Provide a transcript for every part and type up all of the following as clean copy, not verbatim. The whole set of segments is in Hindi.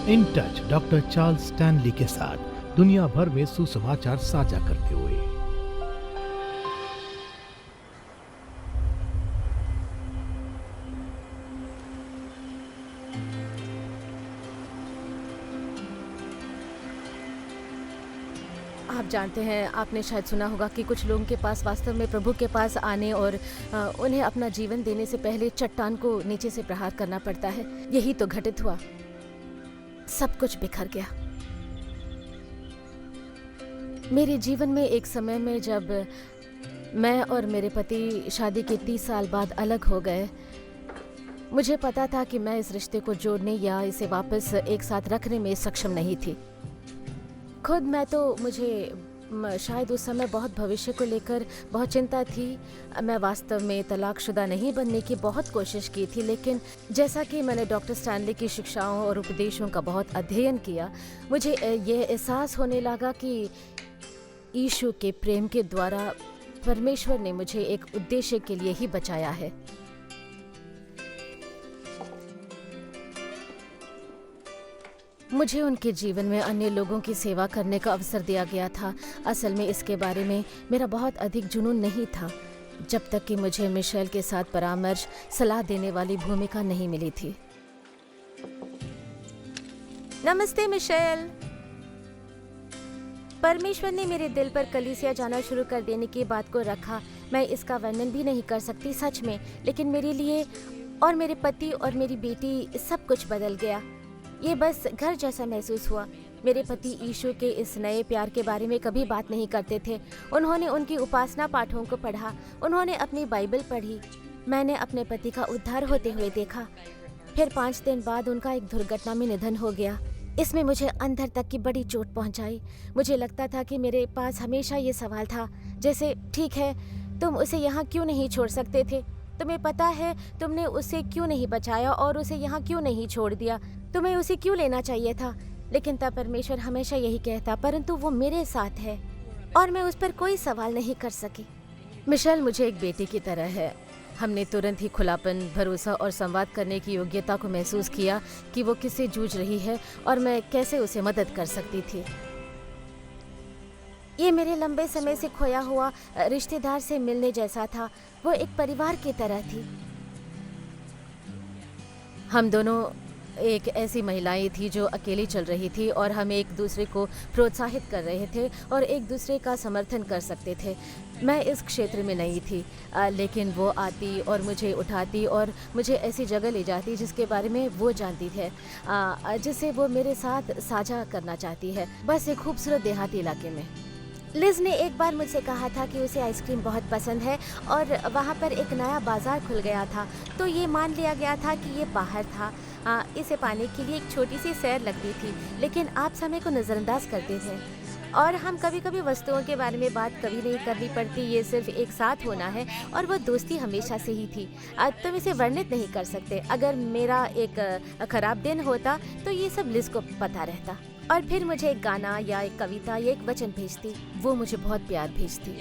In touch doctor Charles Stanley के साथ दुनिया भर में सुसमाचार साझा करते हुए। आप जानते हैं, आपने शायद सुना होगा कि कुछ लोगों के पास वास्तव में प्रभु के पास आने और उन्हें अपना जीवन देने से पहले चट्टान को नीचे से प्रहार करना पड़ता है। यही तो घटित हुआ। सब कुछ बिखर गया। मेरे जीवन में एक समय में जब मैं और मेरे पति शादी के 30 साल बाद अलग हो गए, मुझे पता था कि मैं इस रिश्ते को जोड़ने या इसे वापस एक साथ रखने में सक्षम नहीं थी। खुद मैं तो मुझे शायद उस समय बहुत भविष्य को लेकर बहुत चिंता थी। मैं वास्तव में तलाकशुदा नहीं बनने की बहुत कोशिश की थी, लेकिन जैसा कि मैंने डॉक्टर स्टैनली की शिक्षाओं और उपदेशों का बहुत अध्ययन किया, मुझे ये एहसास होने लगा कि यीशु के प्रेम के द्वारा परमेश्वर ने मुझे एक उद्देश्य के लिए ही बचाया है। मुझे उनके जीवन में अन्य लोगों की सेवा करने का अवसर दिया गया था। असल में इसके बारे में मेरा बहुत अधिक जुनून नहीं था, जब तक कि मुझे मिशेल के साथ परामर्श सलाह देने वाली भूमिका नहीं मिली थी। नमस्ते मिशेल। परमेश्वर ने मेरे दिल पर कलीसिया जाना शुरू कर देने की बात को रखा। मैं इसका वर्णन भी नहीं कर सकती सच में, लेकिन मेरे लिए और मेरे पति और मेरी बेटी सब कुछ बदल गया। ये बस घर जैसा महसूस हुआ। मेरे पति यीशु के इस नए प्यार के बारे में कभी बात नहीं करते थे। उन्होंने उनकी उपासना पाठों को पढ़ा, उन्होंने अपनी बाइबल पढ़ी। मैंने अपने पति का उद्धार होते हुए देखा। फिर 5 दिन बाद उनका एक दुर्घटना में निधन हो गया। इसमें मुझे अंदर तक की बड़ी चोट पहुंचाई। मुझे लगता था कि मेरे पास हमेशा ये सवाल था, जैसे ठीक है, तुम उसे यहाँ क्यों नहीं छोड़ सकते थे? तुम्हें पता है तुमने उसे क्यों नहीं बचाया और उसे यहाँ क्यों नहीं छोड़ दिया? तुम्हें उसे क्यों लेना चाहिए था? लेकिन तब परमेश्वर हमेशा यही कहता, परंतु वो मेरे साथ है, और मैं उस पर कोई सवाल नहीं कर सकी। मिशेल मुझे एक बेटी की तरह है। हमने तुरंत ही खुलापन, भरोसा और संवाद करने की योग्यता को महसूस किया कि वो किससे जूझ रही है और मैं कैसे उसे मदद कर सकती थी। ये मेरे लंबे समय से खोया हुआ रिश्तेदार से मिलने जैसा था। वो एक परिवार की तरह थी। हम दोनों एक ऐसी महिलाएं थी जो अकेली चल रही थी, और हम एक दूसरे को प्रोत्साहित कर रहे थे और एक दूसरे का समर्थन कर सकते थे। मैं इस क्षेत्र में नहीं थी, लेकिन वो आती और मुझे उठाती और मुझे ऐसी जगह ले जाती जिसके बारे में वो जानती है, जिसे वो मेरे साथ साझा करना चाहती है, बस एक खूबसूरत देहाती इलाके में। लिज ने एक बार मुझसे कहा था कि उसे आइसक्रीम बहुत पसंद है और वहाँ पर एक नया बाजार खुल गया था, तो ये मान लिया गया था कि ये बाहर था। इसे पाने के लिए एक छोटी सी सैर लगती थी, लेकिन आप समय को नज़रअंदाज करते थे और हम कभी कभी वस्तुओं के बारे में बात कभी नहीं करनी पड़ती। ये सिर्फ एक साथ होना है, और वो दोस्ती हमेशा से ही थी। तुम इसे वर्णित नहीं कर सकते। अगर मेरा एक खराब दिन होता तो ये सब लिज को पता रहता, और फिर मुझे एक गाना या एक कविता या एक वचन भेजती। वो मुझे बहुत प्यार भेजती।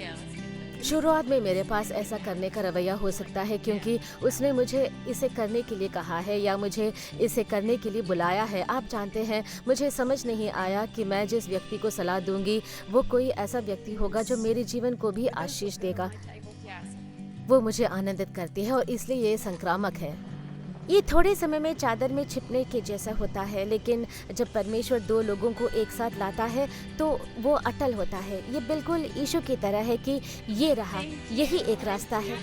शुरुआत में मेरे पास ऐसा करने का रवैया हो सकता है क्योंकि उसने मुझे इसे करने के लिए कहा है या मुझे इसे करने के लिए बुलाया है। आप जानते हैं, मुझे समझ नहीं आया कि मैं जिस व्यक्ति को सलाह दूंगी वो कोई ऐसा व्यक्ति होगा जो मेरे जीवन को भी आशीष देगा। वो मुझे आनंदित करती है और इसलिए ये संक्रामक है। ये थोड़े समय में चादर में छिपने के जैसा होता है, लेकिन जब परमेश्वर 2 लोगों को एक साथ लाता है तो वो अटल होता है। ये बिल्कुल यीशु की तरह है कि ये रहा, यही एक रास्ता है।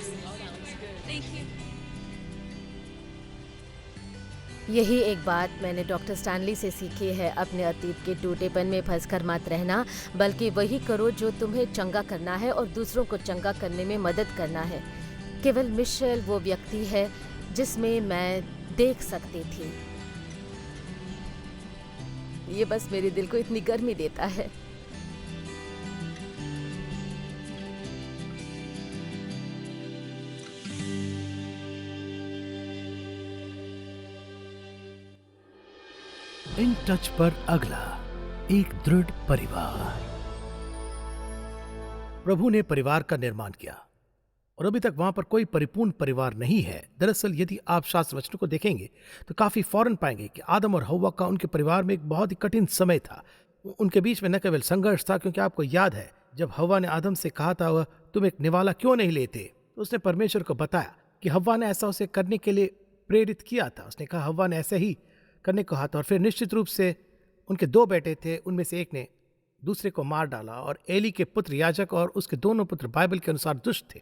यही एक बात मैंने डॉक्टर स्टैनली से सीखी है। अपने अतीत के टूटेपन में फंसकर मत रहना, बल्कि वही करो जो तुम्हें चंगा करना है और दूसरों को चंगा करने में मदद करना है। केवल मिशेल वो व्यक्ति है जिसमें मैं देख सकती थी। ये बस मेरे दिल को इतनी गर्मी देता है। इन टच पर अगला, एक दृढ़ परिवार। प्रभु ने परिवार का निर्माण किया। और अभी तक वहां पर कोई परिपूर्ण परिवार नहीं है। दरअसल यदि आप शास्त्र वचनों को देखेंगे तो काफी फौरन पाएंगे कि आदम और हव्वा का उनके परिवार में एक बहुत ही कठिन समय था। उनके बीच में न केवल संघर्ष था, क्योंकि आपको याद है जब हव्वा ने आदम से कहा था वह तुम एक निवाला क्यों नहीं लेते, तो उसने परमेश्वर को बताया कि हव्वा ने ऐसा उसे करने के लिए प्रेरित किया था। उसने कहा हव्वा ने ऐसे ही करने को कहा था। और फिर निश्चित रूप से उनके दो बेटे थे, उनमें से एक ने दूसरे को मार डाला और एली के पुत्र याजक और उसके दोनों पुत्र बाइबल के अनुसार दुष्ट थे।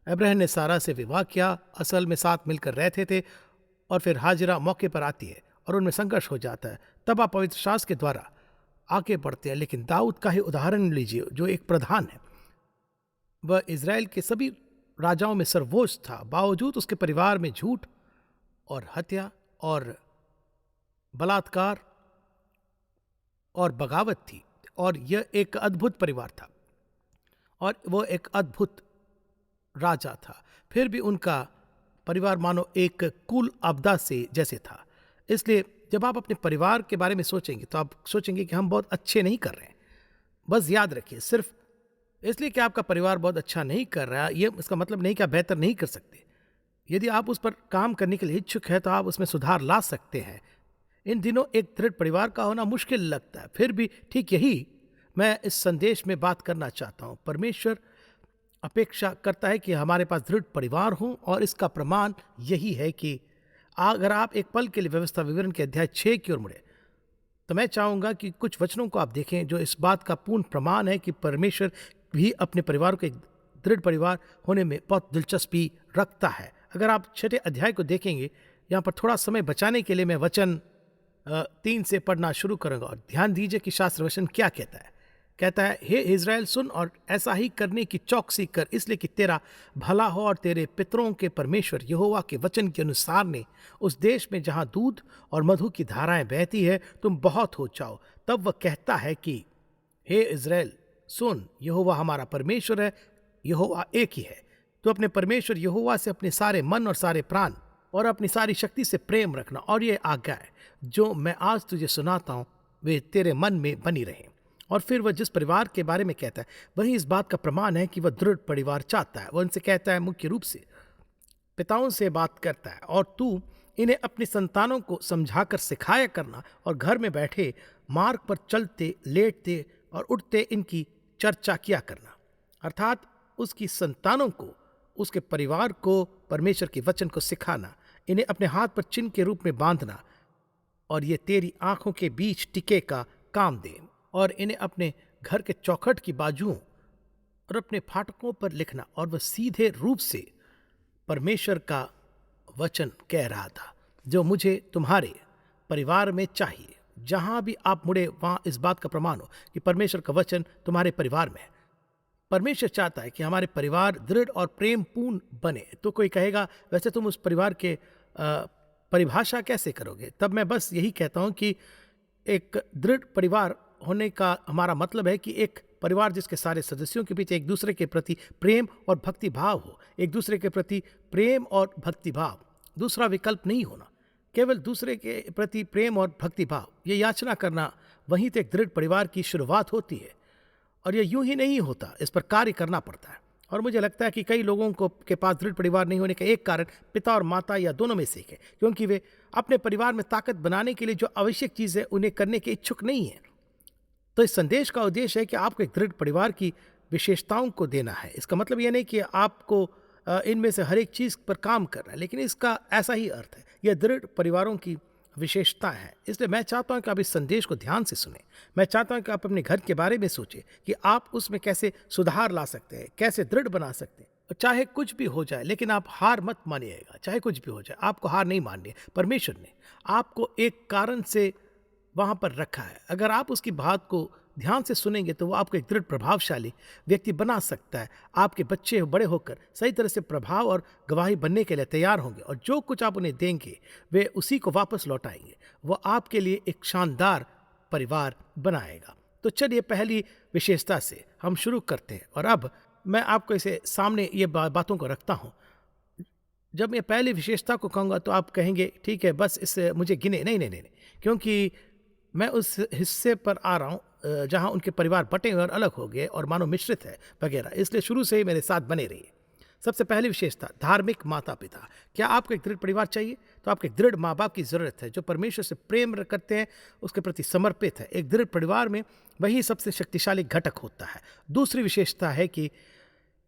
अब्राहम ने सारा से विवाह किया, असल में साथ मिलकर रहते थे, और फिर हाजिरा मौके पर आती है और उनमें संघर्ष हो जाता है। तब आप पवित्र शास्त्र के द्वारा आगे बढ़ते हैं। लेकिन दाऊद का ही उदाहरण लीजिए, जो एक प्रधान है। वह इज़राइल के सभी राजाओं में सर्वोच्च था, बावजूद उसके परिवार में झूठ और हत्या और बलात्कार और बगावत थी। और यह एक अद्भुत परिवार था और वो एक अद्भुत राजा था। फिर भी उनका परिवार मानो एक कुल आपदा से जैसे था। इसलिए जब आप अपने परिवार के बारे में सोचेंगे तो आप सोचेंगे कि हम बहुत अच्छे नहीं कर रहे हैं। बस याद रखिए, सिर्फ इसलिए कि आपका परिवार बहुत अच्छा नहीं कर रहा है, ये इसका मतलब नहीं कि आप बेहतर नहीं कर सकते। यदि आप उस पर काम करने के लिए इच्छुक है तो आप उसमें सुधार ला सकते हैं। इन दिनों एक दृढ़ परिवार का होना मुश्किल लगता है, फिर भी ठीक यही मैं इस संदेश में बात करना चाहता हूँ। परमेश्वर अपेक्षा करता है कि हमारे पास दृढ़ परिवार हो, और इसका प्रमाण यही है कि अगर आप एक पल के लिए व्यवस्था विवरण के अध्याय 6 की ओर मुड़े तो मैं चाहूंगा कि कुछ वचनों को आप देखें जो इस बात का पूर्ण प्रमाण है कि परमेश्वर भी अपने परिवार को एक दृढ़ परिवार होने में बहुत दिलचस्पी रखता है। अगर आप 6 अध्याय को देखेंगे, यहाँ पर थोड़ा समय बचाने के लिए मैं वचन 3 से पढ़ना शुरू करूंगा, और ध्यान दीजिए कि शास्त्र वचन क्या कहता है। कहता है, हे इज़राइल सुन और ऐसा ही करने की चौकसी कर, इसलिए कि तेरा भला हो और तेरे पितरों के परमेश्वर यहोवा के वचन के अनुसार ने उस देश में जहाँ दूध और मधु की धाराएं बहती है तुम बहुत हो जाओ। तब वह कहता है कि हे इज़राइल सुन, यहोवा हमारा परमेश्वर है, यहोवा एक ही है। तो अपने परमेश्वर यहोवा से अपने सारे मन और सारे प्राण और अपनी सारी शक्ति से प्रेम रखना, और ये आज्ञा है जो मैं आज तुझे सुनाता हूँ वे तेरे मन में बनी रहें। और फिर वह जिस परिवार के बारे में कहता है वही इस बात का प्रमाण है कि वह दृढ़ परिवार चाहता है। वह उनसे कहता है, मुख्य रूप से पिताओं से बात करता है, और तू इन्हें अपने संतानों को समझाकर सिखाया करना, और घर में बैठे मार्ग पर चलते लेटते और उठते इनकी चर्चा किया करना। अर्थात उसकी संतानों को, उसके परिवार को परमेश्वर के वचन को सिखाना, इन्हें अपने हाथ पर चिन्ह के रूप में बांधना, और ये तेरी आंखों के बीच टिके का काम दे, और इन्हें अपने घर के चौखट की बाजुओं और अपने फाटकों पर लिखना। और वह सीधे रूप से परमेश्वर का वचन कह रहा था जो मुझे तुम्हारे परिवार में चाहिए। जहां भी आप मुड़े वहां इस बात का प्रमाण हो कि परमेश्वर का वचन तुम्हारे परिवार में है। परमेश्वर चाहता है कि हमारे परिवार दृढ़ और प्रेम पूर्ण बने। तो कोई कहेगा, वैसे तुम उस परिवार के परिभाषा कैसे करोगे? तब मैं बस यही कहता हूं कि एक दृढ़ परिवार होने का हमारा मतलब है कि एक परिवार जिसके सारे सदस्यों के बीच एक दूसरे के प्रति प्रेम और भक्ति भाव हो। एक दूसरे के प्रति प्रेम और भक्ति भाव, दूसरा विकल्प नहीं होना। केवल दूसरे के प्रति प्रेम और भक्ति भाव, ये याचना करना, वहीं तो एक दृढ़ परिवार की शुरुआत होती है। और यह यूं ही नहीं होता, इस पर कार्य करना पड़ता है। और मुझे लगता है कि कई लोगों को के पास दृढ़ परिवार नहीं होने का एक कारण पिता और माता या दोनों में से एक है, क्योंकि वे अपने परिवार में ताकत बनाने के लिए जो आवश्यक चीज़ है उन्हें करने के इच्छुक नहीं है। तो इस संदेश का उद्देश्य है कि आपको एक दृढ़ परिवार की विशेषताओं को देना है। इसका मतलब यह नहीं कि आपको इनमें से हर एक चीज़ पर काम करना है, लेकिन इसका ऐसा ही अर्थ है, यह दृढ़ परिवारों की विशेषता है। इसलिए मैं चाहता हूं कि आप इस संदेश को ध्यान से सुनें। मैं चाहता हूं कि आप अपने घर के बारे में सोचें कि आप उसमें कैसे सुधार ला सकते हैं, कैसे दृढ़ बना सकते हैं। और चाहे कुछ भी हो जाए, लेकिन आप हार मत मानिएगा। चाहे कुछ भी हो जाए, आपको हार नहीं माननी है। परमेश्वर ने आपको एक कारण से वहां पर रखा है। अगर आप उसकी बात को ध्यान से सुनेंगे तो वो आपको एक दृढ़ प्रभावशाली व्यक्ति बना सकता है। आपके बच्चे बड़े होकर सही तरह से प्रभाव और गवाही बनने के लिए तैयार होंगे, और जो कुछ आप उन्हें देंगे वे उसी को वापस लौटाएंगे। वो आपके लिए एक शानदार परिवार बनाएगा। तो चलिए पहली विशेषता से हम शुरू करते हैं, और अब मैं आपको इसे सामने ये बातों को रखता हूँ। जब मैं पहली विशेषता को कहूँगा तो आप कहेंगे ठीक है, बस इससे मुझे गिने। नहीं, क्योंकि मैं उस हिस्से पर आ रहा हूँ जहाँ उनके परिवार बटे हुए और अलग हो गए और मानो मिश्रित है वगैरह। इसलिए शुरू से ही मेरे साथ बने रहिए। सबसे पहली विशेषता, धार्मिक माता पिता। क्या आपको एक दृढ़ परिवार चाहिए? तो आपको एक दृढ़ माँ बाप की जरूरत है जो परमेश्वर से प्रेम करते हैं, उसके प्रति समर्पित है। एक दृढ़ परिवार में वही सबसे शक्तिशाली घटक होता है। दूसरी विशेषता है कि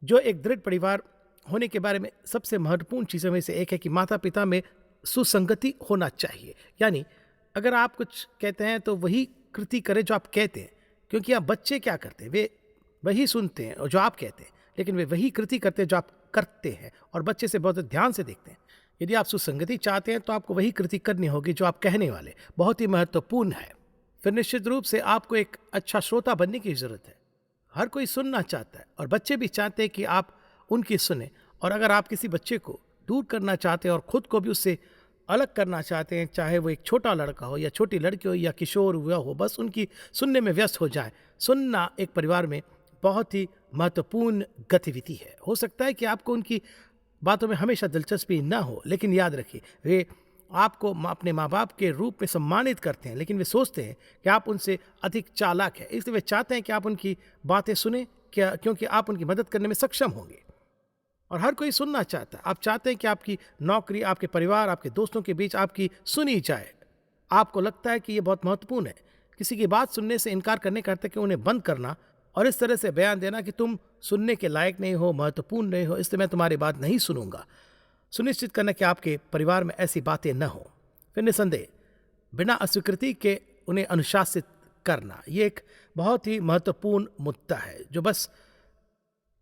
जो एक दृढ़ परिवार होने के बारे में सबसे महत्वपूर्ण चीज़ों में से एक है कि माता पिता में सुसंगति होना चाहिए। यानी अगर आप कुछ कहते हैं तो वही कृति करें जो आप कहते हैं, क्योंकि आप बच्चे क्या करते हैं, वे वही सुनते हैं और जो आप कहते हैं, लेकिन वे वही कृति करते हैं जो आप करते हैं, और बच्चे से बहुत ध्यान से देखते हैं। यदि आप सुसंगति चाहते हैं तो आपको वही कृति करनी होगी जो आप कहने वाले। बहुत ही महत्वपूर्ण है। फिर निश्चित रूप से आपको एक अच्छा श्रोता बनने की जरूरत है। हर कोई सुनना चाहता है और बच्चे भी चाहते हैं कि आप उनकी सुने। और अगर आप किसी बच्चे को दूर करना चाहते हैं और खुद को भी उससे अलग करना चाहते हैं, चाहे वो एक छोटा लड़का हो या छोटी लड़की हो या किशोर हुआ हो, बस उनकी सुनने में व्यस्त हो जाए। सुनना एक परिवार में बहुत ही महत्वपूर्ण गतिविधि है। हो सकता है कि आपको उनकी बातों में हमेशा दिलचस्पी ना हो, लेकिन याद रखिए वे आपको अपने माँ बाप के रूप में सम्मानित करते हैं, लेकिन वे सोचते हैं कि आप उनसे अधिक चालाक है, इसलिए वे चाहते हैं कि आप उनकी बातें सुने, क्या क्योंकि आप उनकी मदद करने में सक्षम होंगे। और हर कोई सुनना चाहता है। आप चाहते हैं कि आपकी नौकरी, आपके परिवार, आपके दोस्तों के बीच आपकी सुनी जाए। आपको लगता है कि ये बहुत महत्वपूर्ण है। किसी की बात सुनने से इनकार करने का अर्थ है कि उन्हें बंद करना और इस तरह से बयान देना कि तुम सुनने के लायक नहीं हो, महत्वपूर्ण नहीं हो, इसलिए मैं तुम्हारी बात नहीं सुनूंगा। सुनिश्चित करना कि आपके परिवार में ऐसी बातें न हो। फिर निसंदेह बिना अस्वीकृति के उन्हें अनुशासित करना, ये एक बहुत ही महत्वपूर्ण मुद्दा है जो बस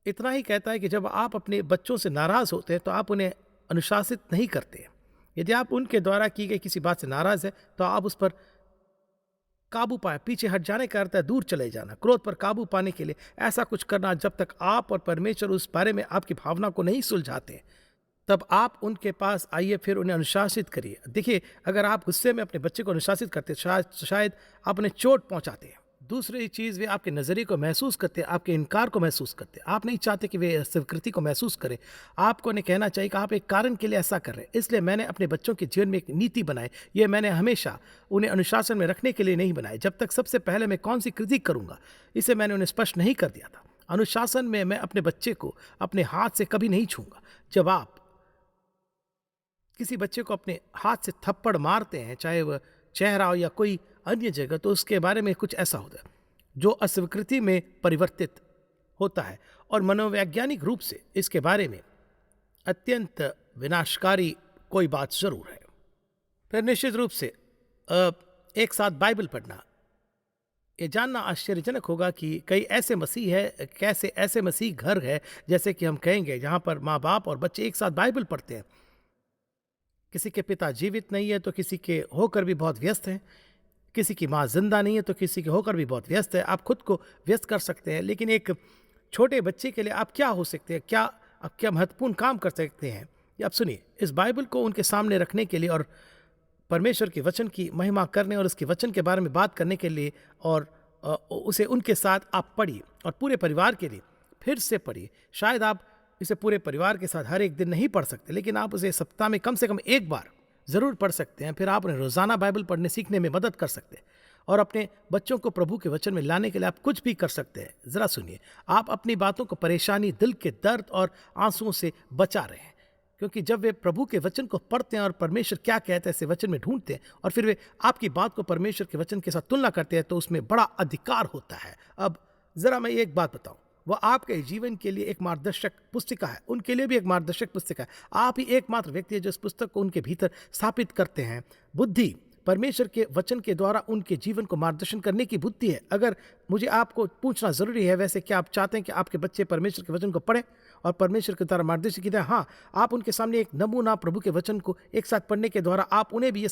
इतना ही कहता है कि जब आप अपने बच्चों से नाराज होते हैं तो आप उन्हें अनुशासित नहीं करते। यदि आप उनके द्वारा की गई किसी बात से नाराज है तो आप उस पर काबू पाए। पीछे हट जाने का अर्थ है दूर चले जाना। क्रोध पर काबू पाने के लिए ऐसा कुछ करना जब तक आप और परमेश्वर उस बारे में आपकी भावना को नहीं सुलझाते, तब आप उनके पास आइए, फिर उन्हें अनुशासित करिए। देखिए, अगर आप गुस्से में अपने बच्चे को अनुशासित करते शायद आप उन्हें चोट पहुंचाते हैं। दूसरी चीज़, वे आपके नज़रिए को महसूस करते हैं, आपके इनकार को महसूस करते हैं। आप नहीं चाहते कि वे स्वीकृति को महसूस करें। आपको उन्हें कहना चाहिए कि आप एक कारण के लिए ऐसा कर रहे हैं, इसलिए मैंने अपने बच्चों के जीवन में एक नीति बनाई। ये मैंने हमेशा उन्हें अनुशासन में रखने के लिए नहीं बनाए। जब तक सबसे पहले मैं कौन सी कृति करूँगा, इसे मैंने उन्हें स्पष्ट नहीं कर दिया था। अनुशासन में मैं अपने बच्चे को अपने हाथ से कभी नहीं छूँगा। जब आप किसी बच्चे को अपने हाथ से थप्पड़ मारते हैं, चाहे वह चेहरा हो या कोई अन्य जगह, तो उसके बारे में कुछ ऐसा होता है जो अस्वीकृति में परिवर्तित होता है। और मनोवैज्ञानिक रूप से इसके बारे में अत्यंत विनाशकारी कोई बात जरूर है। फिर निश्चित रूप से एक साथ बाइबल पढ़ना। ये जानना आश्चर्यजनक होगा कि कई ऐसे मसीह है, कैसे ऐसे मसीह घर है, जैसे कि हम कहेंगे, जहाँ पर माँ बाप और बच्चे एक साथ बाइबल पढ़ते हैं। किसी के पिता जीवित नहीं है तो किसी के होकर भी बहुत व्यस्त हैं। किसी की माँ जिंदा नहीं है तो किसी के होकर भी बहुत व्यस्त है। आप खुद को व्यस्त कर सकते हैं, लेकिन एक छोटे बच्चे के लिए आप क्या हो सकते हैं, आप क्या महत्वपूर्ण काम कर सकते हैं, ये आप सुनिए। इस बाइबल को उनके सामने रखने के लिए और परमेश्वर के वचन की महिमा करने और उसके वचन के बारे में बात करने के लिए, और उसे उनके साथ आप पढ़िए और पूरे परिवार के लिए फिर से पढ़िए। शायद आप इसे पूरे परिवार के साथ हर एक दिन नहीं पढ़ सकते, लेकिन आप उसे सप्ताह में कम से कम एक बार ज़रूर पढ़ सकते हैं। फिर आप उन्हें रोज़ाना बाइबल पढ़ने सीखने में मदद कर सकते हैं और अपने बच्चों को प्रभु के वचन में लाने के लिए आप कुछ भी कर सकते हैं। ज़रा सुनिए, आप अपनी बातों को परेशानी, दिल के दर्द और आंसुओं से बचा रहे हैं, क्योंकि जब वे प्रभु के वचन को पढ़ते हैं और परमेश्वर क्या कहते हैं इसे वचन में ढूंढते हैं, और फिर वे आपकी बात को परमेश्वर के वचन के साथ तुलना करते हैं, तो उसमें बड़ा अधिकार होता है। अब ज़रा मैं एक बात बताऊँ, वह आपके जीवन के लिए एक मार्गदर्शक पुस्तिका है, उनके लिए भी एक मार्गदर्शक पुस्तिका है। आप ही एकमात्र व्यक्ति है जो इस पुस्तक को उनके भीतर स्थापित करते हैं। बुद्धि परमेश्वर के वचन के द्वारा उनके जीवन को मार्गदर्शन करने की बुद्धि है। अगर मुझे आपको पूछना जरूरी है, वैसे क्या आप चाहते हैं कि आपके बच्चे परमेश्वर के वचन को पढ़ें और परमेश्वर के द्वारा मार्गदर्शन की? हाँ, आप उनके सामने एक नमूना प्रभु के वचन को एक साथ पढ़ने के द्वारा आप उन्हें भी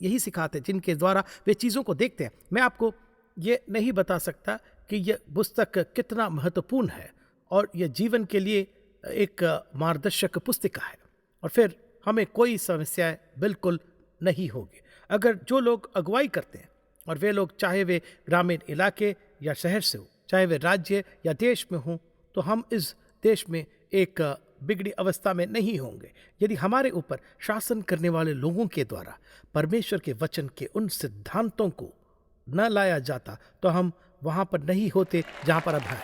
यही सिखाते हैं, जिनके द्वारा वे चीज़ों को देखते हैं। मैं आपको ये नहीं बता सकता कि यह पुस्तक कितना महत्वपूर्ण है, और यह जीवन के लिए एक मार्गदर्शक पुस्तिका है, और फिर हमें कोई समस्या बिल्कुल नहीं होगी। अगर जो लोग अगुवाई करते हैं, और वे लोग चाहे वे ग्रामीण इलाके या शहर से हो, चाहे वे राज्य या देश में हों, तो हम इस देश में एक बिगड़ी अवस्था में नहीं होंगे। यदि हमारे ऊपर शासन करने वाले लोगों के द्वारा परमेश्वर के वचन के उन सिद्धांतों को न लाया जाता, तो हम वहाँ पर नहीं होते जहाँ पर अब है।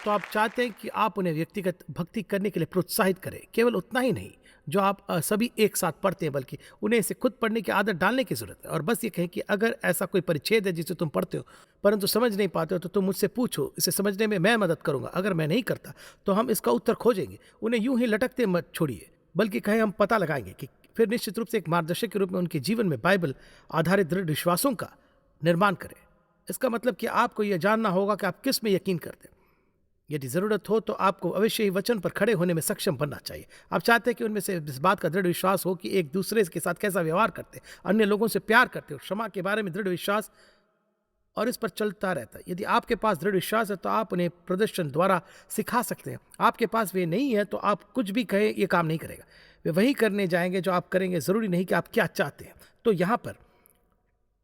तो आप चाहते हैं कि आप उन्हें व्यक्तिगत भक्ति करने के लिए प्रोत्साहित करें। केवल उतना ही नहीं जो आप सभी एक साथ पढ़ते हैं, बल्कि उन्हें इसे खुद पढ़ने की आदत डालने की ज़रूरत है। और बस ये कहें कि अगर ऐसा कोई परिच्छेद है जिसे तुम पढ़ते हो परंतु समझ नहीं पाते हो, तो तुम मुझसे पूछो, इसे समझने में मैं मदद करूंगा। अगर मैं नहीं करता तो हम इसका उत्तर खोजेंगे। उन्हें यूं ही लटकते मत छोड़िए, बल्कि कहें हम पता लगाएंगे कि फिर निश्चित रूप से एक मार्गदर्शक के रूप में उनके जीवन में बाइबल आधारित दृढ़ विश्वासों का निर्माण करें। इसका मतलब कि आपको यह जानना होगा कि आप किस में यकीन करते हैं। यदि ज़रूरत हो तो आपको अवश्य ही वचन पर खड़े होने में सक्षम बनना चाहिए। आप चाहते हैं कि उनमें से इस बात का दृढ़ विश्वास हो कि एक दूसरे के साथ कैसा व्यवहार करते, अन्य लोगों से प्यार करते हो, क्षमा के बारे में दृढ़ विश्वास, और इस पर चलता रहता है। यदि आपके पास दृढ़ विश्वास है तो आप उन्हें प्रदर्शन द्वारा सिखा सकते हैं। आपके पास वे नहीं है तो आप कुछ भी कहें, ये काम नहीं करेगा। वे वही करने जाएंगे जो आप करेंगे, ज़रूरी नहीं कि आप क्या चाहते हैं। तो यहाँ पर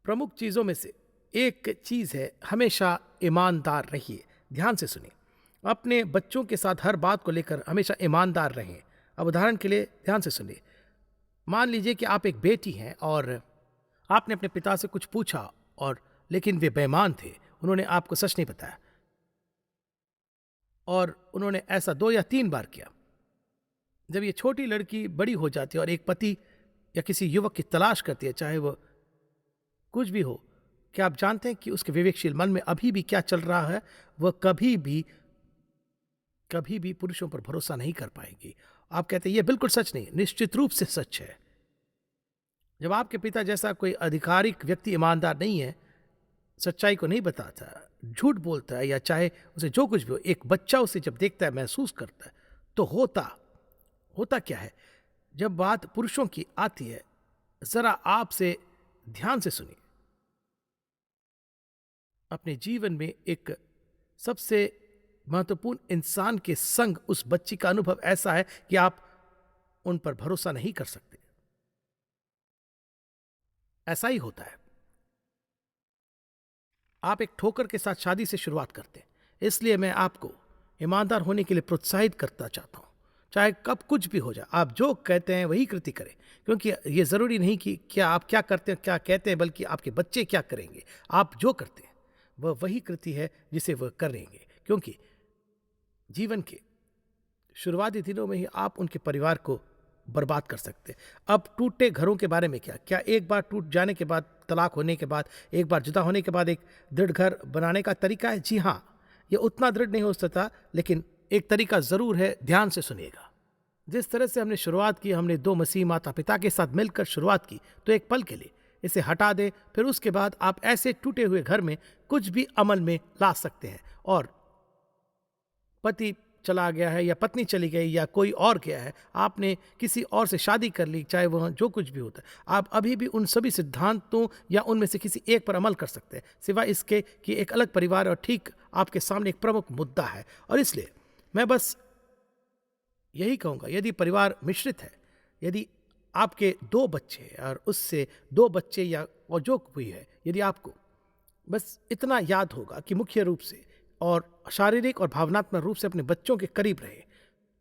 प्रमुख चीज़ों में से एक चीज़ है, हमेशा ईमानदार रहिए। ध्यान से सुनिए, अपने बच्चों के साथ हर बात को लेकर हमेशा ईमानदार रहें। अब उदाहरण के लिए ध्यान से सुनिए, मान लीजिए कि आप एक बेटी हैं और आपने अपने पिता से कुछ पूछा, और लेकिन वे बेईमान थे, उन्होंने आपको सच नहीं बताया, और उन्होंने ऐसा 2 या 3 बार किया। जब ये छोटी लड़की बड़ी हो जाती है और एक पति या किसी युवक की तलाश करती है, चाहे वो कुछ भी हो, क्या आप जानते हैं कि उसके विवेकशील मन में अभी भी क्या चल रहा है? वह कभी भी पुरुषों पर भरोसा नहीं कर पाएगी। आप कहते हैं ये बिल्कुल सच नहीं, निश्चित रूप से सच है। जब आपके पिता जैसा कोई आधिकारिक व्यक्ति ईमानदार नहीं है, सच्चाई को नहीं बताता, झूठ बोलता है, या चाहे उसे जो कुछ भी हो, एक बच्चा उसे जब देखता है, महसूस करता है, तो होता क्या है? जब बात पुरुषों की आती है, जरा आपसे ध्यान से सुनिए। अपने जीवन में एक सबसे महत्वपूर्ण इंसान के संग उस बच्ची का अनुभव ऐसा है कि आप उन पर भरोसा नहीं कर सकते। ऐसा ही होता है। आप एक ठोकर के साथ शादी से शुरुआत करते हैं, इसलिए मैं आपको ईमानदार होने के लिए प्रोत्साहित करना चाहता हूं। चाहे कब कुछ भी हो जाए, आप जो कहते हैं वही कृति करें, क्योंकि ये जरूरी नहीं कि क्या आप क्या करते हैं, क्या कहते हैं, बल्कि आपके बच्चे क्या करेंगे। आप जो करते हैं वह वही कृति है जिसे वह करेंगे, क्योंकि जीवन के शुरुआती दिनों में ही आप उनके परिवार को बर्बाद कर सकते हैं। अब टूटे घरों के बारे में क्या एक बार टूट जाने के बाद, तलाक होने के बाद, एक बार जुदा होने के बाद एक दृढ़ घर बनाने का तरीका है? जी हाँ, यह उतना दृढ़ नहीं हो सकता, लेकिन एक तरीका जरूर है। ध्यान से सुनिएगा। जिस तरह से हमने शुरुआत की, हमने 2 मसीह माता पिता के साथ मिलकर शुरुआत की, तो एक पल के लिए इसे हटा दें, फिर उसके बाद आप ऐसे टूटे हुए घर में कुछ भी अमल में ला सकते हैं। और पति चला गया है या पत्नी चली गई या कोई और गया है, आपने किसी और से शादी कर ली, चाहे वह जो कुछ भी होता है, आप अभी भी उन सभी सिद्धांतों या उनमें से किसी एक पर अमल कर सकते हैं, सिवाय इसके कि एक अलग परिवार और ठीक आपके सामने एक प्रमुख मुद्दा है। और इसलिए मैं बस यही कहूँगा, यदि परिवार मिश्रित है, यदि आपके 2 बच्चे और उससे 2 बच्चे या और जो भी है, यदि आपको बस इतना याद होगा कि मुख्य रूप से और शारीरिक और भावनात्मक रूप से अपने बच्चों के करीब रहे।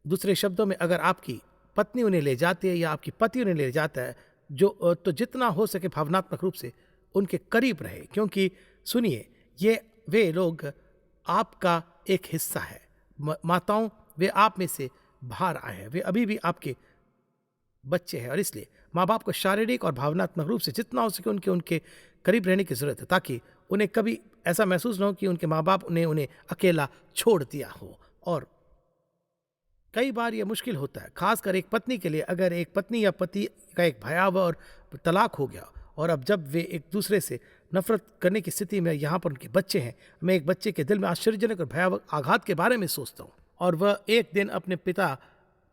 दूसरे शब्दों में, अगर आपकी पत्नी उन्हें ले जाती है या आपकी पति उन्हें ले जाता है, तो जितना हो सके भावनात्मक रूप से उनके करीब रहे, क्योंकि सुनिए, ये वे लोग आपका एक हिस्सा है। माताओं, वे आप में से बाहर आए हैं, वे अभी भी आपके बच्चे हैं, और इसलिए माँ बाप को शारीरिक और भावनात्मक रूप से जितना हो सके उनके करीब रहने की जरूरत है, ताकि उन्हें कभी ऐसा महसूस न हो कि उनके माँ बाप ने उन्हें अकेला छोड़ दिया हो। और कई बार यह मुश्किल होता है, खासकर एक पत्नी के लिए। अगर एक पत्नी या पति का एक भयावह और तलाक हो गया, और अब जब वे एक दूसरे से नफरत करने की स्थिति में, यहाँ पर उनके बच्चे हैं, मैं एक बच्चे के दिल में आश्चर्यजनक और भयावह आघात के बारे में सोचता हूँ। और वह एक दिन अपने पिता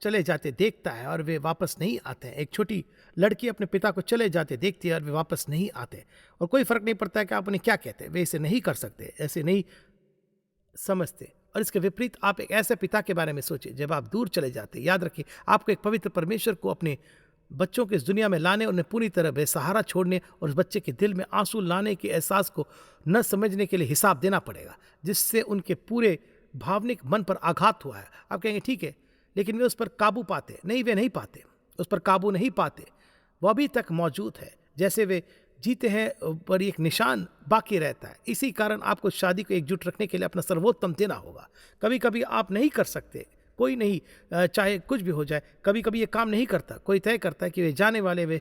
चले जाते देखता है और वे वापस नहीं आते हैं। एक छोटी लड़की अपने पिता को चले जाते देखती है और वे वापस नहीं आते, और कोई फर्क नहीं पड़ता है कि आप उन्हें क्या कहते हैं, वे इसे नहीं कर सकते, ऐसे नहीं समझते। और इसके विपरीत आप एक ऐसे पिता के बारे में सोचिए, जब आप दूर चले जाते, याद रखिए, आपको एक पवित्र परमेश्वर को अपने बच्चों के इस दुनिया में लाने, उन्हें पूरी तरह बेसहारा छोड़ने और उस बच्चे के दिल में आंसू लाने के एहसास को न समझने के लिए हिसाब देना पड़ेगा, जिससे उनके पूरे भावनिक मन पर आघात हुआ है। आप कहेंगे ठीक है, लेकिन वे उस पर काबू पाते नहीं, वे नहीं पाते, उस पर काबू नहीं पाते। वो अभी तक मौजूद है, जैसे वे जीते हैं पर एक निशान बाकी रहता है। इसी कारण आपको शादी को एकजुट रखने के लिए अपना सर्वोत्तम देना होगा। कभी कभी आप नहीं कर सकते, कोई नहीं, चाहे कुछ भी हो जाए, कभी कभी ये काम नहीं करता, कोई तय करता है कि वे जाने वाले वे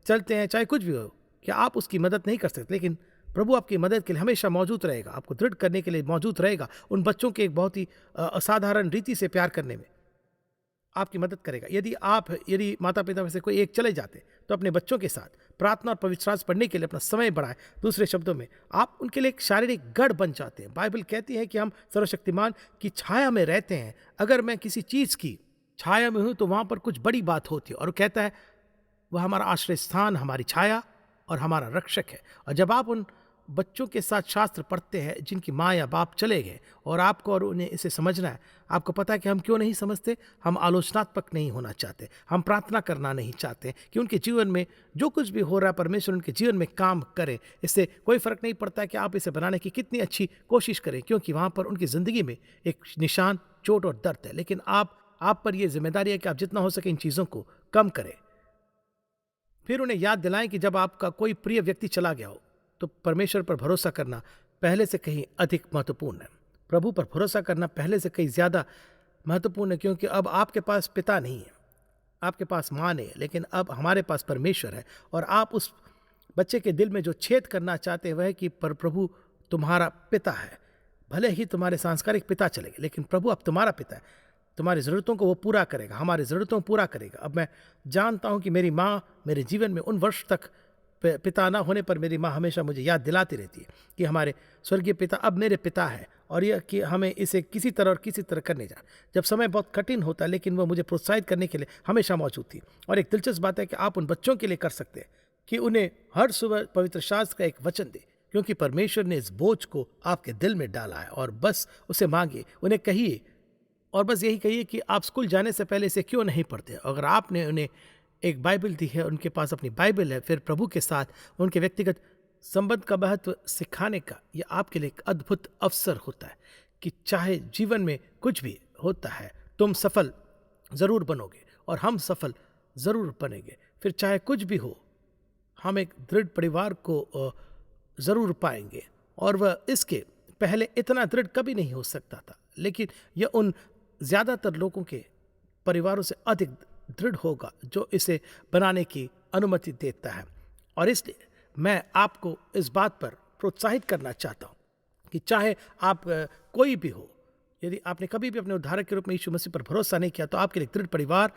चलते हैं, चाहे कुछ भी हो, कि आप उसकी मदद नहीं कर सकते, लेकिन प्रभु आपकी मदद के लिए हमेशा मौजूद रहेगा, आपको दृढ़ करने के लिए मौजूद रहेगा। उन बच्चों के एक बहुत ही असाधारण रीति से प्यार करने में आपकी मदद करेगा। यदि माता पिता में से कोई एक चले जाते तो अपने बच्चों के साथ प्रार्थना और पवित्र शास्त्र पढ़ने के लिए अपना समय बढ़ाएं। दूसरे शब्दों में आप उनके लिए एक शारीरिक गढ़ बन जाते हैं। बाइबल कहती है कि हम सर्वशक्तिमान की छाया में रहते हैं। अगर मैं किसी चीज़ की छाया में हूँ तो वहाँ पर कुछ बड़ी बात होती है, और वो कहता है वह हमारा आश्रय स्थान, हमारी छाया और हमारा रक्षक है। और जब आप उन बच्चों के साथ शास्त्र पढ़ते हैं जिनकी माँ या बाप चले गए, और आपको और उन्हें इसे समझना है, आपको पता है कि हम क्यों नहीं समझते। हम आलोचनात्मक नहीं होना चाहते, हम प्रार्थना करना नहीं चाहते कि उनके जीवन में जो कुछ भी हो रहा है परमेश्वर उनके जीवन में काम करे। इससे कोई फर्क नहीं पड़ता है कि आप इसे बनाने की कितनी अच्छी कोशिश करें, क्योंकि वहाँ पर उनकी ज़िंदगी में एक निशान, चोट और दर्द है। लेकिन आप पर यह जिम्मेदारी है कि आप जितना हो सके इन चीज़ों को कम करें। फिर उन्हें याद दिलाएं कि जब आपका कोई प्रिय व्यक्ति चला गया हो तो परमेश्वर पर भरोसा करना पहले से कहीं अधिक महत्वपूर्ण है। प्रभु पर भरोसा करना पहले से कहीं ज़्यादा महत्वपूर्ण है, क्योंकि अब आपके पास पिता नहीं है, आपके पास माँ नहीं है, लेकिन अब हमारे पास परमेश्वर है। और आप उस बच्चे के दिल में जो छेद करना चाहते हैं वह है कि प्रभु तुम्हारा पिता है। भले ही तुम्हारे सांस्कारिक पिता चले गए, लेकिन प्रभु अब तुम्हारा पिता है। तुम्हारी ज़रूरतों को वो पूरा करेगा, हमारी ज़रूरतों को पूरा करेगा। अब मैं जानता हूँ कि मेरी माँ मेरे जीवन में उन वर्ष तक पिता ना होने पर मेरी माँ हमेशा मुझे याद दिलाती रहती है कि हमारे स्वर्गीय पिता अब मेरे पिता है, और यह कि हमें इसे किसी तरह और किसी तरह करने जाए। जब समय बहुत कठिन होता है, लेकिन वह मुझे प्रोत्साहित करने के लिए हमेशा मौजूद थी। और एक दिलचस्प बात है कि आप उन बच्चों के लिए कर सकते हैं कि उन्हें हर सुबह पवित्र शास्त्र का एक वचन दे, क्योंकि परमेश्वर ने इस बोझ को आपके दिल में डाला है। और बस उसे मांगिए, उन्हें कहिए, और बस यही कहिए कि आप स्कूल जाने से पहले इसे क्यों नहीं पढ़ते। अगर आपने उन्हें एक बाइबल दी है, उनके पास अपनी बाइबल है, फिर प्रभु के साथ उनके व्यक्तिगत संबंध का महत्व सिखाने का यह आपके लिए एक अद्भुत अवसर होता है कि चाहे जीवन में कुछ भी होता है, तुम सफल ज़रूर बनोगे और हम सफल ज़रूर बनेंगे। फिर चाहे कुछ भी हो, हम एक दृढ़ परिवार को ज़रूर पाएंगे। और वह इसके पहले इतना दृढ़ कभी नहीं हो सकता था, लेकिन यह उन ज़्यादातर लोगों के परिवारों से अधिक दृढ़ होगा जो इसे बनाने की अनुमति देता है। और इसलिए मैं आपको इस बात पर प्रोत्साहित करना चाहता हूँ कि चाहे आप कोई भी हो, यदि आपने कभी भी अपने उद्धारक के रूप में यीशु मसीह पर भरोसा नहीं किया, तो आपके लिए दृढ़ परिवार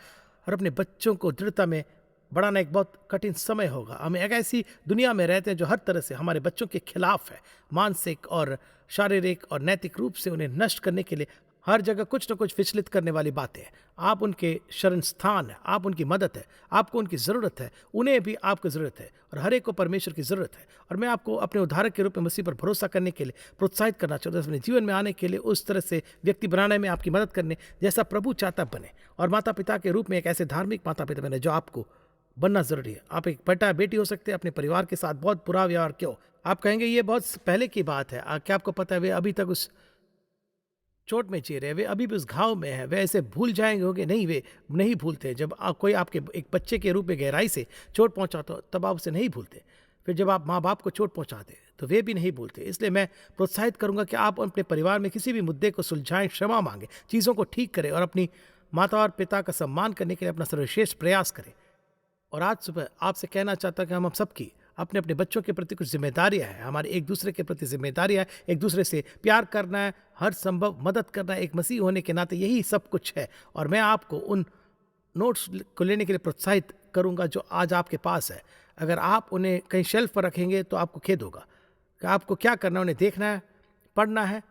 और अपने बच्चों को दृढ़ता में बढ़ाना एक बहुत कठिन समय होगा। हम एक ऐसी दुनिया में रहते हैं जो हर तरह से हमारे बच्चों के खिलाफ है, मानसिक और शारीरिक और नैतिक रूप से उन्हें नष्ट करने के लिए हर जगह कुछ न कुछ विचलित करने वाली बातें हैं। आप उनके शरण स्थान है, आप उनकी मदद है, आपको उनकी ज़रूरत है, उन्हें भी आपकी ज़रूरत है, और हर एक को परमेश्वर की ज़रूरत है। और मैं आपको अपने उद्धारक के रूप में मसीह पर भरोसा करने के लिए प्रोत्साहित करना चाहता हूँ, अपने जीवन में आने के लिए उस तरह से व्यक्ति बनाने में आपकी मदद करने जैसा प्रभु चाहता बने। और माता पिता के रूप में एक ऐसे धार्मिक माता पिता बने जो आपको बनना ज़रूरी है। आप एक बेटा बेटी हो सकते हैं, अपने परिवार के साथ बहुत बुरा व्यवहार क्यों। आप कहेंगे ये बहुत पहले की बात है, क्या आपको पता है वे अभी तक उस चोट में जी रहे, वे अभी भी उस घाव में है, वे ऐसे भूल जाएंगे होंगे? नहीं, वे नहीं भूलते। जब कोई आपके एक बच्चे के रूप में गहराई से चोट पहुंचाता हो तब आप उसे नहीं भूलते। फिर जब आप माँ बाप को चोट पहुंचाते तो वे भी नहीं भूलते। इसलिए मैं प्रोत्साहित करूंगा कि आप अपने परिवार में किसी भी मुद्दे को सुलझाएं, क्षमा मांगे, चीज़ों को ठीक करें और अपनी माता और पिता का सम्मान करने के लिए अपना सर्वश्रेष्ठ प्रयास करें। और आज सुबह आपसे कहना चाहता हूं कि हम सबकी अपने अपने बच्चों के प्रति कुछ जिम्मेदारियां हैं, हमारे एक दूसरे के प्रति जिम्मेदारियां हैं, एक दूसरे से प्यार करना है, हर संभव मदद करना है। एक मसीह होने के नाते यही सब कुछ है। और मैं आपको उन नोट्स को लेने के लिए प्रोत्साहित करूंगा जो आज आपके पास है। अगर आप उन्हें कहीं शेल्फ पर रखेंगे तो आपको खेद होगा कि आपको क्या करना है, उन्हें देखना है, पढ़ना है।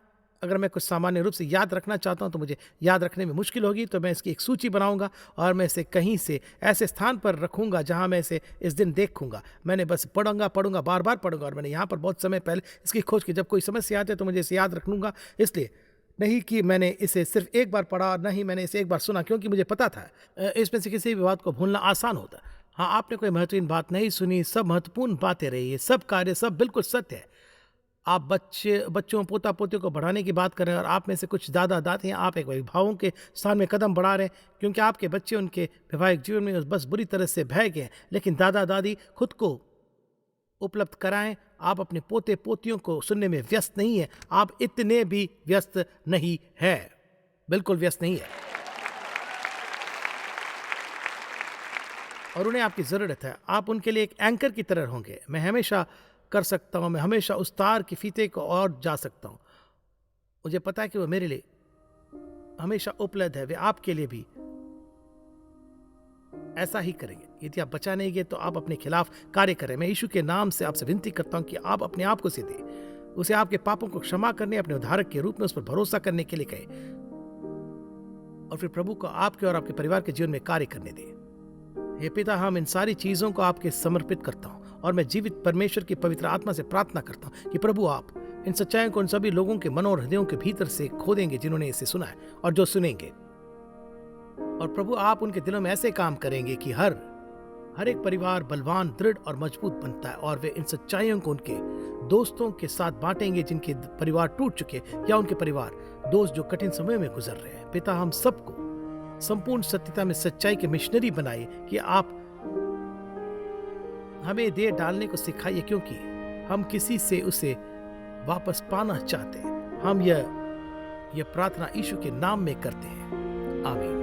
अगर मैं कुछ सामान्य रूप से याद रखना चाहता हूं तो मुझे याद रखने में मुश्किल होगी, तो मैं इसकी एक सूची बनाऊंगा और मैं इसे कहीं से ऐसे स्थान पर रखूंगा जहां मैं इसे इस दिन देखूंगा। मैंने बस पढ़ूंगा, बार बार पढ़ूंगा। और मैंने यहाँ पर बहुत समय पहले इसकी खोज की। जब कोई समस्या आती है तो मुझे इसे याद रखूंगा, इसलिए नहीं कि मैंने इसे सिर्फ एक बार पढ़ा और न ही मैंने इसे एक बार सुना, क्योंकि मुझे पता था इसमें से किसी भी बात को भूलना आसान होता। हाँ, आपने कोई महत्वपूर्ण बात नहीं सुनी, सब महत्वपूर्ण बातें रही है, सब कार्य सब बिल्कुल सत्य है। आप बच्चों पोता पोतियों को बढ़ाने की बात कर रहे हैं और आप में से कुछ दादा दादी हैं, आप एक अभिभावकों के स्थान में कदम बढ़ा रहे हैं, क्योंकि आपके बच्चे उनके वैवाहिक जीवन में बस बुरी तरह से बह गए हैं। लेकिन दादा दादी खुद को उपलब्ध कराएं। आप अपने पोते पोतियों को सुनने में व्यस्त नहीं है, आप इतने भी व्यस्त नहीं है, बिल्कुल व्यस्त नहीं है, और उन्हें आपकी जरूरत है। आप उनके लिए एक एंकर की तरह होंगे। मैं हमेशा कर सकता हूं, मैं हमेशा उस तार की फीते को और जा सकता हूं। मुझे पता है कि वो मेरे लिए हमेशा उपलब्ध है, वे आपके लिए भी ऐसा ही करेंगे। यदि आप बचा नहीं गए तो आप अपने खिलाफ कार्य करें। मैं यीशु के नाम से आपसे विनती करता हूं कि आप अपने आप को सीधे उसे आपके पापों को क्षमा करने, अपने उद्धारक के रूप में उस पर भरोसा करने के लिए कहें, और फिर प्रभु को आपके और आपके परिवार के जीवन में कार्य करने दें। हे पिता, हम इन सारी चीजों को आपके समर्पित करता हूं, और मैं जीवित परमेश्वर की पवित्र आत्मा से प्रार्थना करता हूं कि प्रभु आप इन सच्चाइयों को उन सभी लोगों के मन और हृदयों के भीतर से खोदेंगे जिन्होंने इसे सुना है और जो सुनेंगे। और प्रभु आप उनके दिलों में ऐसे काम करेंगे कि हर एक परिवार बलवान, दृढ़ और मजबूत बनता है, और वे इन सच्चाइयों को उनके दोस्तों के साथ बांटेंगे जिनके परिवार टूट चुके, या उनके परिवार दोस्त जो कठिन समय में गुजर रहे हैं। पिता, हम सबको संपूर्ण सत्यता में सच्चाई के मिशनरी बनाइए कि आप हमें दे डालने को सिखाइए, क्योंकि हम किसी से उसे वापस पाना चाहते हैं। हम यह प्रार्थना यीशु के नाम में करते हैं, आमीन।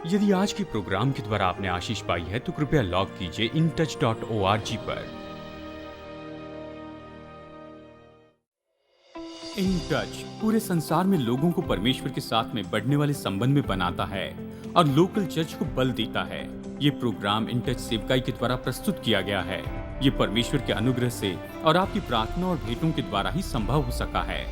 यदि आज के प्रोग्राम के द्वारा आपने आशीष पाई है तो कृपया लॉग कीजिए intouch.org पर। इन टच पूरे संसार में लोगों को परमेश्वर के साथ में बढ़ने वाले संबंध में बनाता है और लोकल चर्च को बल देता है। ये प्रोग्राम इन टच सेवकाई के द्वारा प्रस्तुत किया गया है। ये परमेश्वर के अनुग्रह से और आपकी प्रार्थना और भेंटों के द्वारा ही संभव हो सका है।